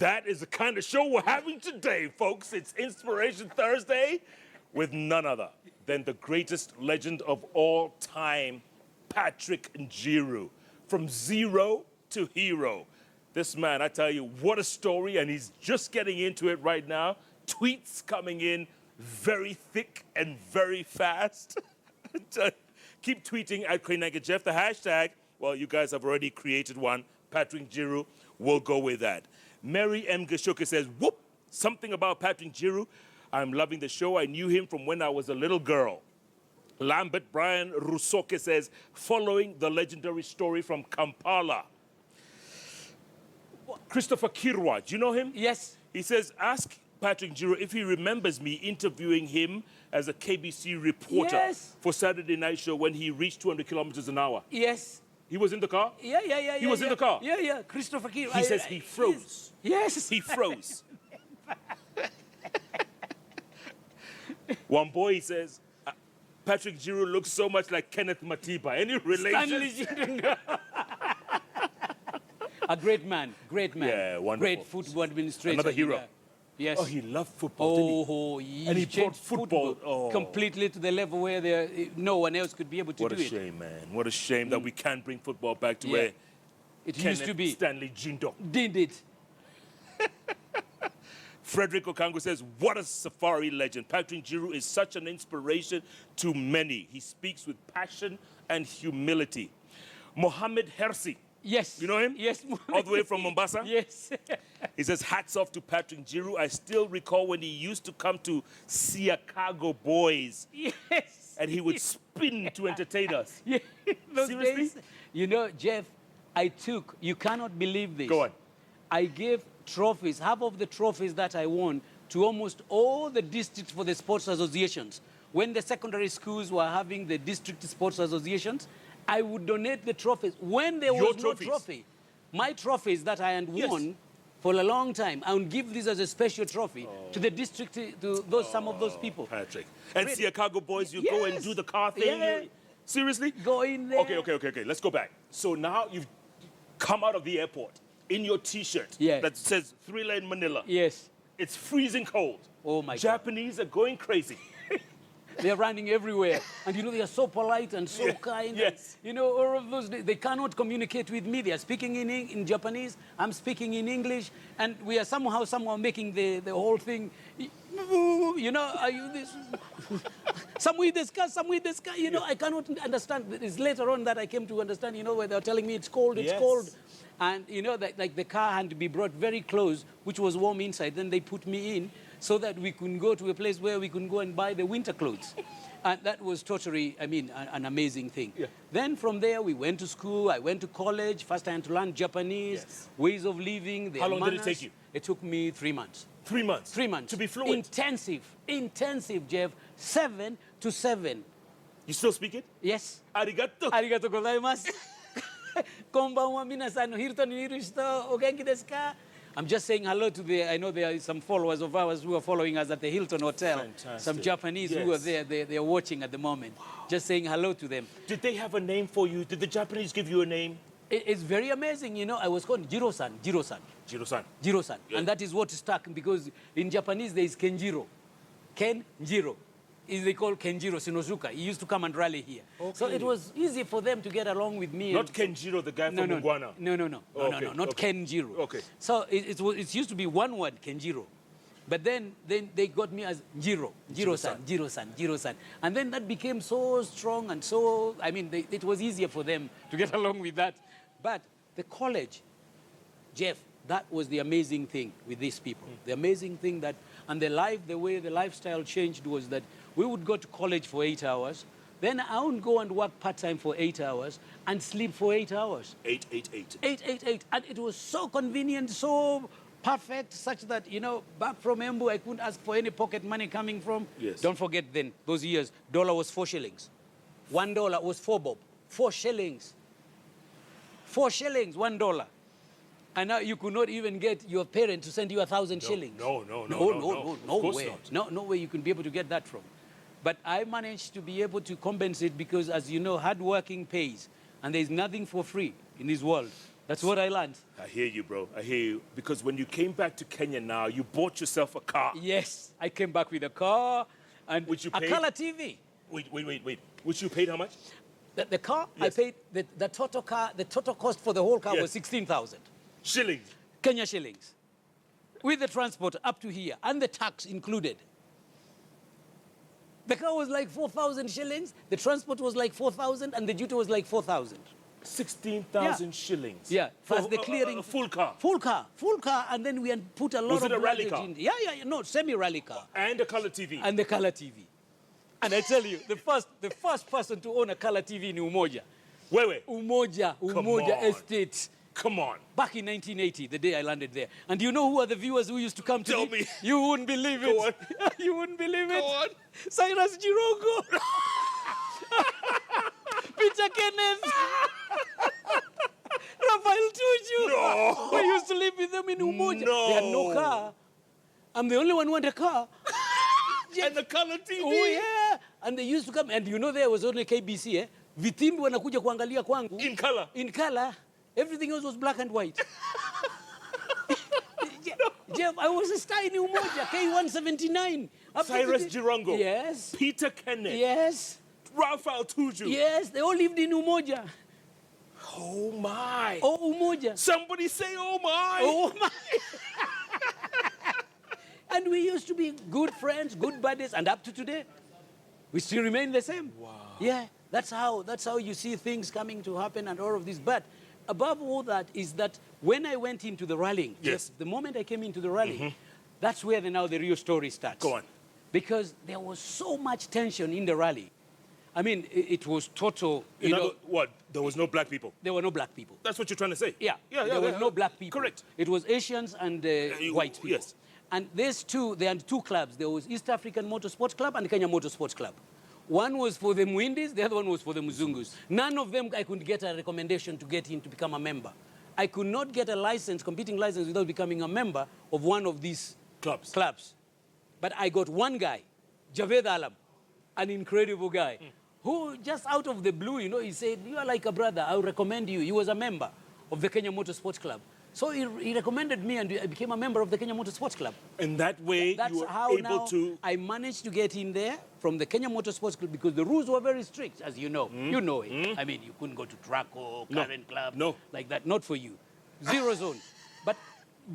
That is the kind of show we're having today, folks. It's Inspiration Thursday with none other than the greatest legend of all time, Patrick Njiru. From zero to hero. This man, I tell you, what a story, and he's just getting into it right now. Tweets coming in very thick and very fast. Keep tweeting at Koinange Jeff. The hashtag, well, you guys have already created one, Patrick Njiru. We'll go with that. Mary M. Gashoka says, whoop, something about Patrick Njiru. I'm loving the show. I knew him from when I was a little girl. Lambert Brian Rusoke says, following the legendary story from Kampala. Christopher Kirwa, do you know him? Yes. He says, ask Patrick Njiru if he remembers me interviewing him as a KBC reporter for Saturday Night Show when he reached 200 kilometers an hour. Yes. He was in the car? Yeah. He was in the car? Yeah. Christopher Kirwa. He says he froze. Yes. He froze. One boy says, Patrick Njiru looks so much like Kenneth Matiba. Any relation? A great man. Yeah, wonderful. Great football administrator. Another hero. Yeah. Yes. Oh, he loved football, didn't he? And he brought football completely to the level where no one else could be able to do it. What a shame, man. What a shame that we can't bring football back to where it Kenneth used to be. Stanley Jindo Did it. Frederick Okango says, what a safari legend. Patrick Njiru is such an inspiration to many. He speaks with passion and humility. Mohammed Hersi. Yes. You know him? Yes. All the way from Mombasa? Yes. He says, hats off to Patrick Njiru. I still recall when he used to come to Siakago Boys. Yes. And he would spin to entertain us. Yeah. Seriously? Days, you know, Jeff, you cannot believe this. Go on. I gave trophies, half of the trophies that I won, to almost all the districts for the sports associations. When the secondary schools were having the district sports associations, I would donate the trophies. When there was no trophy, my trophies that I had won for a long time, I would give this as a special trophy to the district, to some of those people. Patrick. And Chicago Boys, you go and do the car thing? Yeah. Seriously? Go in there. Okay. Let's go back. So now you've come out of the airport in your T-shirt that says 3-Lane Manila. Yes. It's freezing cold. Oh, my God. Japanese are going crazy. They're running everywhere. And, you know, they are so polite and so kind. Yes. And, you know, all of those, they cannot communicate with me. They are speaking in Japanese. I'm speaking in English. And we are somehow making the whole thing, you know, are you this? Some with this car, you know, I cannot understand. It's later on that I came to understand, you know, where they're telling me it's cold. And, you know, like the car had to be brought very close, which was warm inside. Then they put me in so that we could go to a place where we could go and buy the winter clothes. And that was totally, I mean, an amazing thing. Yeah. Then from there, we went to school. I went to college. First, I had to learn Japanese, ways of living. How long did it take you? It took me 3 months. 3 months? 3 months. To be fluent? Intensive, Jeff. 7 to 7. You still speak it? Yes. Arigato. Arigato gozaimasu. Konbanwa minasan, hirto ni hirushito, o genki desu ka? I'm just saying hello to I know there are some followers of ours who are following us at the Hilton Hotel. Fantastic. Some Japanese who are there, they are watching at the moment. Wow. Just saying hello to them. Did they have a name for you? Did the Japanese give you a name? It's very amazing, you know. I was called Jiro-san. Yeah. And that is what stuck, because in Japanese there is Kenjiro. Kenjiro. They call Kenjiro Shinozuka. He used to come and rally here. Okay. So it was easy for them to get along with me. Not Kenjiro, the guy from Mugwana? No, not Kenjiro. Okay. So it used to be one word, Kenjiro. But then they got me as Jiro-san. And then that became so strong and so, I mean, it was easier for them to get along with that. But the college, Jeff, that was the amazing thing with these people. The amazing thing that, and the way the lifestyle changed was that we would go to college for 8 hours. Then I would go and work part-time for 8 hours and sleep for 8 hours. 8. 8. And it was so convenient, so perfect, such that, you know, back from Embu, I couldn't ask for any pocket money coming from. Yes. Don't forget then, those years, dollar was 4 shillings. $1 was 4 bob. 4 shillings. 4 shillings, $1. And now you could not even get your parent to send you 1,000 shillings. No way. No way you can be able to get that from. But I managed to be able to compensate because, as you know, hard working pays. And there's nothing for free in this world. That's what I learned. I hear you, bro. I hear you. Because when you came back to Kenya now, you bought yourself a car. Yes, I came back with a car and Which you a paid? color TV. Wait. Which you paid how much? The car, Yes. I paid, the total cost for the whole car Yes. was 16,000 Shillings. Kenya shillings. With the transport up to here and the tax included. The car was like 4,000 shillings, the transport was like 4,000 and the duty was like 4,000. 16,000 shillings. Yeah, plus For the clearing. a full car. Full car, and then we had put a lot Was of it a rally luggage car? in. Yeah, no, semi-rally car. And a color TV. And the color TV. And I tell you, the first person to own a color TV in Umoja. Wait. Umoja on. Estate. Come on. Back in 1980, the day I landed there. And do you know who are the viewers who used to come to Tell me. You wouldn't believe it. Go on. You wouldn't believe it. Go on. Cyrus Jirongo. Peter Kenneth. Rafael Tuju. No. We used to live with them in Umoja. No. They had no car. I'm the only one who had a car. And the color TV. Oh, yeah. And they used to come. And you know there was only KBC, eh? Vitimbi wanakuja kuangalia kwangu. In color. In color. Everything else was black and white. Jeff, I was a star in Umoja, K179. Cyrus Jirongo. Yes. Peter Kenneth. Yes. Raphael Tuju. Yes, they all lived in Umoja. Oh my. Oh, Umoja. Somebody say, oh my. Oh, my. And we used to be good friends, good buddies, and up to today, we still remain the same. Wow. Yeah, that's how you see things coming to happen and all of this. But above all that is that when I went into the rallying, Yes. the moment I came into the rallying, that's where now the real story starts. Go on. Because there was so much tension in the rally. I mean, it was total, In other, what? There was no black people. there were no black people. That's what you're trying to say. Yeah, there were no black people. Correct. It was Asians and white people. Yes. And there are two clubs. There was East African Motorsports Club and Kenya Motorsports Club. One was for the Muindis, the other one was for the Muzungus. None of them I could get a recommendation to get in to become a member. I could not get a license, competing license, without becoming a member of one of these clubs. But I got one guy, Javed Alam, an incredible guy, who just out of the blue, he said, you are like a brother, I would recommend you. He was a member of the Kenya Motorsports Club. So he recommended me and I became a member of the Kenya Motorsports Club. And that way That's you were how able now to... I managed to get in there from the Kenya Motorsports Club because the rules were very strict, as you know. You know it. I mean, you couldn't go to track or current club like that. Not for you. Zero zone. But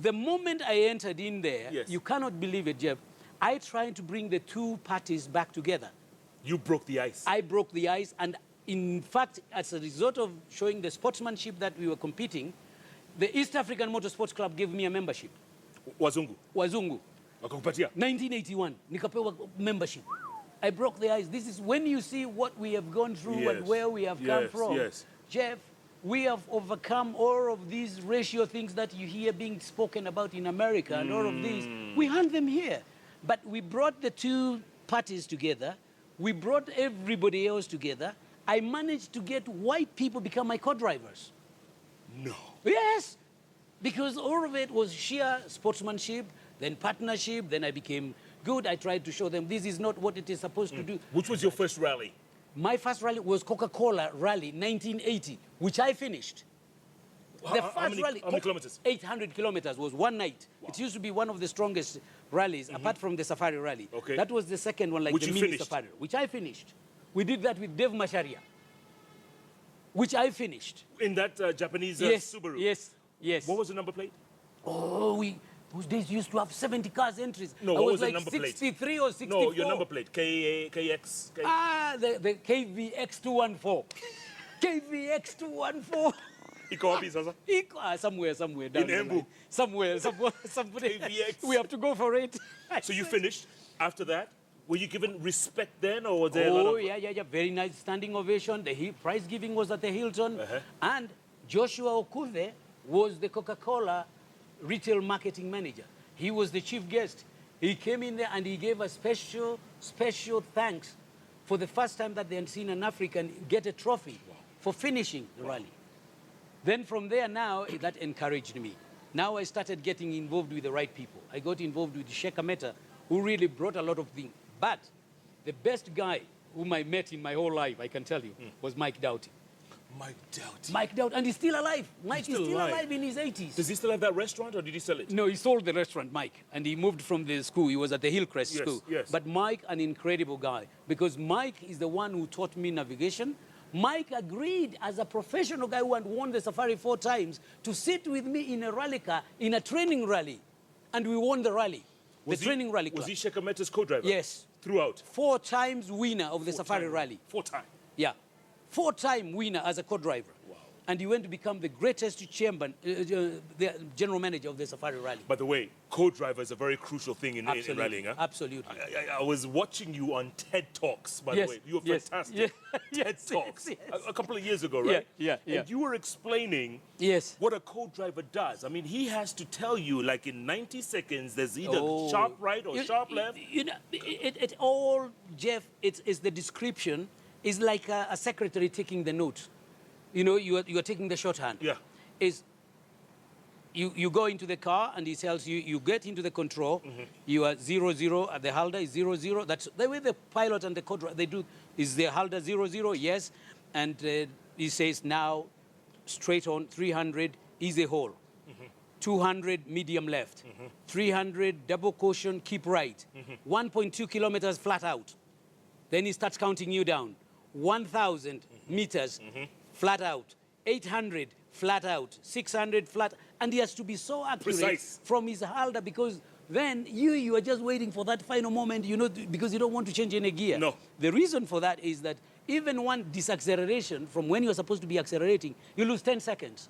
the moment I entered in there, you cannot believe it, Jeff, I tried to bring the two parties back together. You broke the ice. I broke the ice, and in fact, as a result of showing the sportsmanship that we were competing, the East African Motorsports Club gave me a membership. Wazungu. Wakakupatia. 1981, nikapewa membership. I broke the ice. This is when you see what we have gone through and where we have come from. Jeff, we have overcome all of these racial things that you hear being spoken about in America and all of these. We had them here. But we brought the two parties together. We brought everybody else together. I managed to get white people become my co-drivers. No. Yes, because all of it was sheer sportsmanship, then partnership, then I became good. I tried to show them this is not what it is supposed to do. Which was your first rally? My first rally was Coca-Cola Rally 1980, which I finished. The first how many kilometers? 800 kilometers was one night. Wow. It used to be one of the strongest rallies, apart from the Safari Rally. Okay. That was the second one, like which the you mini finished? Safari, which I finished. We did that with Dev Masharia, which I finished. In that Japanese Subaru? Yes. What was the number plate? Oh, those days used to have 70 cars entries. No, I what was was the like number plate? 63 or 64. No, your number plate. KX. The KVX214. KVX214. Iko wapi sasa? Somewhere down in Embu. Somewhere. KVX. We have to go for it. So you finished. After that, were you given respect then, or was there a lot of... Oh, yeah. Very nice standing ovation. The prize giving was at the Hilton. And Joshua Okuve was the Coca-Cola retail marketing manager. He was the chief guest. He came in there and he gave a special thanks for the first time that they had seen an African get a trophy for finishing the rally. Then from there now, that encouraged me. Now I started getting involved with the right people. I got involved with Sheikh Ameta, who really brought a lot of things. But the best guy whom I met in my whole life, I can tell you, was Mike Doughty. Mike Doughty. Mike Doughty, and he's still alive. Mike is still still alive. alive in his 80s. Does he still have that restaurant, or did he sell it? No, he sold the restaurant, Mike, and he moved from the school. He was at the Hillcrest Yes, school. yes. But Mike, an incredible guy, because Mike is the one who taught me navigation. Mike agreed, as a professional guy who had won the safari 4 times, to sit with me in a rally car, in a training rally, and we won the rally. Training rally club. Was he Sheikh Ahmed's co-driver? Yes. Throughout? 4 times winner of the safari rally. 4 times? Yeah. 4-time winner as a co-driver. Wow. And he went to become the greatest chairman, the general manager of the safari rally. By the way, co-driver is a very crucial thing in rallying. Huh? Absolutely. I was watching you on TED Talks, by Yes, the way. You were yes, fantastic. yes, TED Talks. yes. A couple of years ago, right? Yeah. And you were explaining Yes. what a co-driver does. I mean, he has to tell you, like in 90 seconds, there's either Oh. sharp right or sharp left. You know, it all, Jeff, it's the description is like a secretary taking the notes. You know, you are taking the shorthand. Yeah. Is you go into the car and he tells you, you get into the control, you are 0-0 at the halter is 0-0. That's the way the pilot and the co-driver, they do, is the halter 0-0, yes. And he says now, straight on, 300 easy hole. 200 medium left. 300 double caution, keep right. 1.2 kilometers flat out. Then he starts counting you down. 1,000 meters flat out. 800 flat out. 600 flat. And he has to be so accurate Precise. from his halter, because then you are just waiting for that final moment, you know, because you don't want to change any gear. No. The reason for that is that even one disacceleration from when you're supposed to be accelerating, you lose 10 seconds.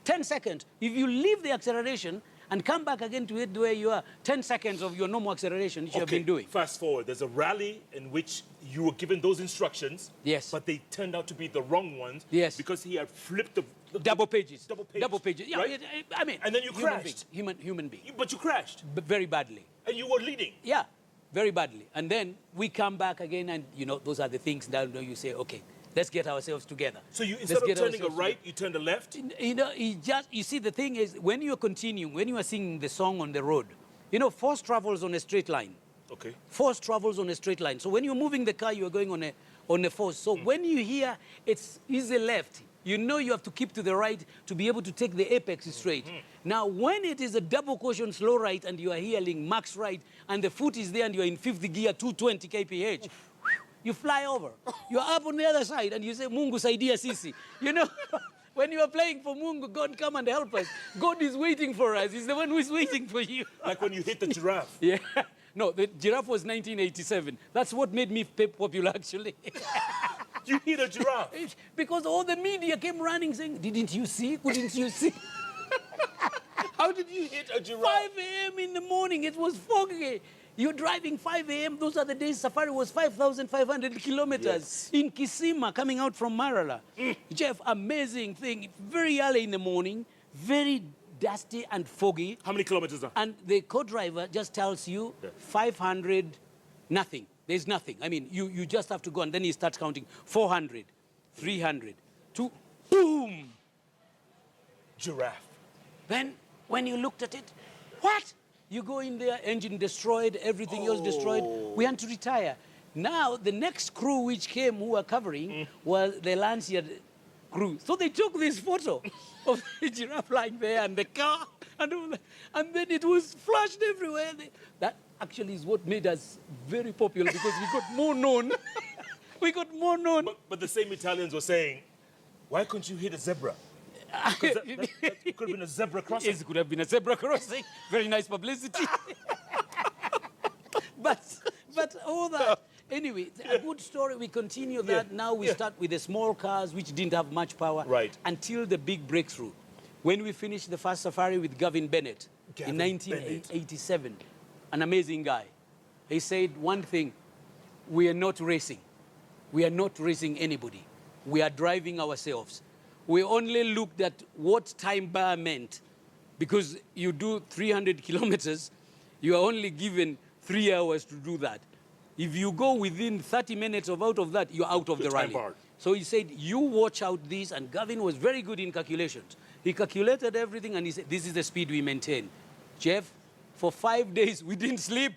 10 seconds. If you leave the acceleration and come back again to it where you are, 10 seconds of your normal acceleration, which you have been doing. Fast forward. There's a rally in which you were given those instructions. Yes. But they turned out to be the wrong ones. Yes. Because he had flipped the Double pages. Double pages. Double pages. Yeah, right? I mean. And then you human crashed. Being, human being. But you crashed. Very badly. And you were leading. Yeah, very badly. And then we come back again, and you know, those are the things that you say, okay, let's get ourselves together. So you, Let's instead of get turning a ourselves right, you turned a left? You know, you see, the thing is, when you're continuing, when you are singing the song on the road, you know, force travels on a straight line. Okay. Force travels on a straight line. So when you're moving the car, you are going on a force. So when you hear it's easy left, you know you have to keep to the right to be able to take the apex straight. Now, when it is a double caution slow right and you are hearing max right and the foot is there and you're in 5th gear, 220 kph, you fly over. You're up on the other side and you say, Mungu saidia sisi. You know, when you are playing for Mungu, God come and help us. God is waiting for us. He's the one who is waiting for you. Like when you hit the giraffe. Yeah. No, the giraffe was 1987. That's what made me popular, actually. You hit a giraffe. Because all the media came running saying, didn't you see? Couldn't you see? How did you hit a giraffe? 5 a.m. in the morning, it was foggy. You're driving 5 a.m. Those are the days safari was 5,500 kilometers in Kisima, coming out from Marala. Jeff, amazing thing. Very early in the morning, very dusty and foggy. How many kilometers are? And the co-driver just tells you 500, nothing. There's nothing. I mean, you just have to go, and then he starts counting 400, 300, 2, boom! Giraffe. Then, when you looked at it, what? You go in there, engine destroyed, everything else destroyed. We had to retire. Now, the next crew which came who were covering was the Lancia crew. So they took this photo of the giraffe lying there and the car and all that. And then it was flashed everywhere. That actually is what made us very popular because we got more known. We got more known. But the same Italians were saying, why couldn't you hit a zebra? Because that could have been a zebra crossing. It could have been a zebra crossing. Very nice publicity. but all that. Anyway, a good story. We continue that. Now we start with the small cars, which didn't have much power. Right. Until the big breakthrough. When we finished the first safari with Gavin Bennett in Gavin 1987. An amazing guy. He said one thing, we are not racing. We are not racing anybody. We are driving ourselves. We only looked at what time bar meant. Because you do 300 kilometers, you are only given 3 hours to do that. If you go within 30 minutes of out of that, you're out of the rally. Barred. So he said, you watch out this, and Gavin was very good in calculations. He calculated everything, and he said, this is the speed we maintain. Jeff, for 5 days, we didn't sleep.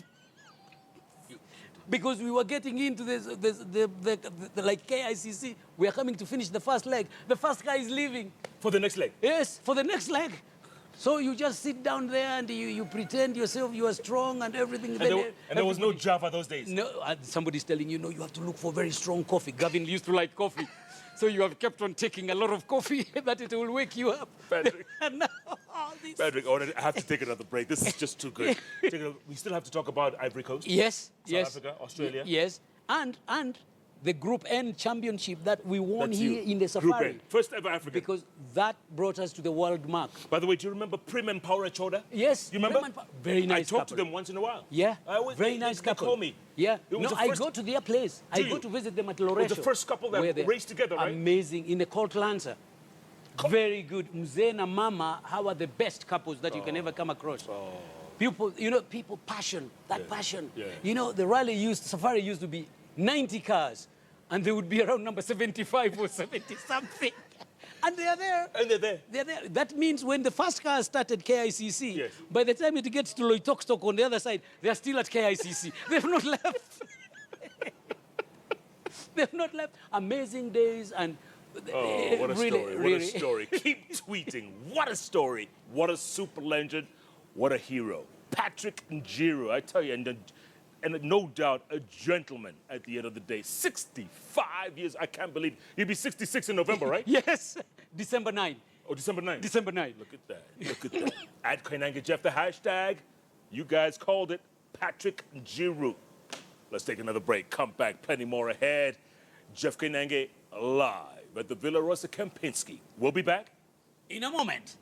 because we were getting into the like KICC. We are coming to finish the first leg. The first guy is leaving. For the next leg. Yes, for the next leg. So you just sit down there and you pretend yourself you are strong and everything. And there was no Java those days. No, somebody's telling you, no, you have to look for very strong coffee. Gavin used to like coffee. So you have kept on taking a lot of coffee that it will wake you up. Patrick. And now, all this. Patrick, I have to take another break. This is just too good. We still have to talk about Ivory Coast. Yes, South Africa, Australia. Yes, and the Group N championship that we won That's here you. in the Group Safari. N. First ever African. Because that brought us to the world mark. By the way, do you remember Prim and Power Choda? Yes. You remember? Very nice I talk to couple. them once in a while. Yeah, Very nice they couple. call me. Yeah, It was no, the I first- go to their place. I Do go you? to visit them at It Loreto. was the first couple that where they- raced together, right? Amazing, in the Colt Lancer. Very good. Mzee and Mama, how are the best couples that you can ever come across. People, passion, passion. Yeah. The Safari used to be 90 cars, and they would be around number 75 or 70 something. And they are there. And they're there. They're there. That means when the first car started KICC, Yes. by the time it gets to Loitoktok on the other side, they're still at KICC. They've not left. They've not left. Amazing days and Oh, what a really, story. What really. a story. Keep tweeting. What a story. What a super legend. What a hero. Patrick Njiru, I tell you, and no doubt a gentleman at the end of the day. 65 years. I can't believe. He'll be 66 in November, right? Yes, December 9. Oh, December 9th. December 9. Look at that. Look at that. At Koinange Jeff, the hashtag. You guys called it. Patrick Njiru. Let's take another break. Come back. Plenty more ahead. Jeff Koinange live at the Villa Rosa Kempinski. We'll be back In a moment.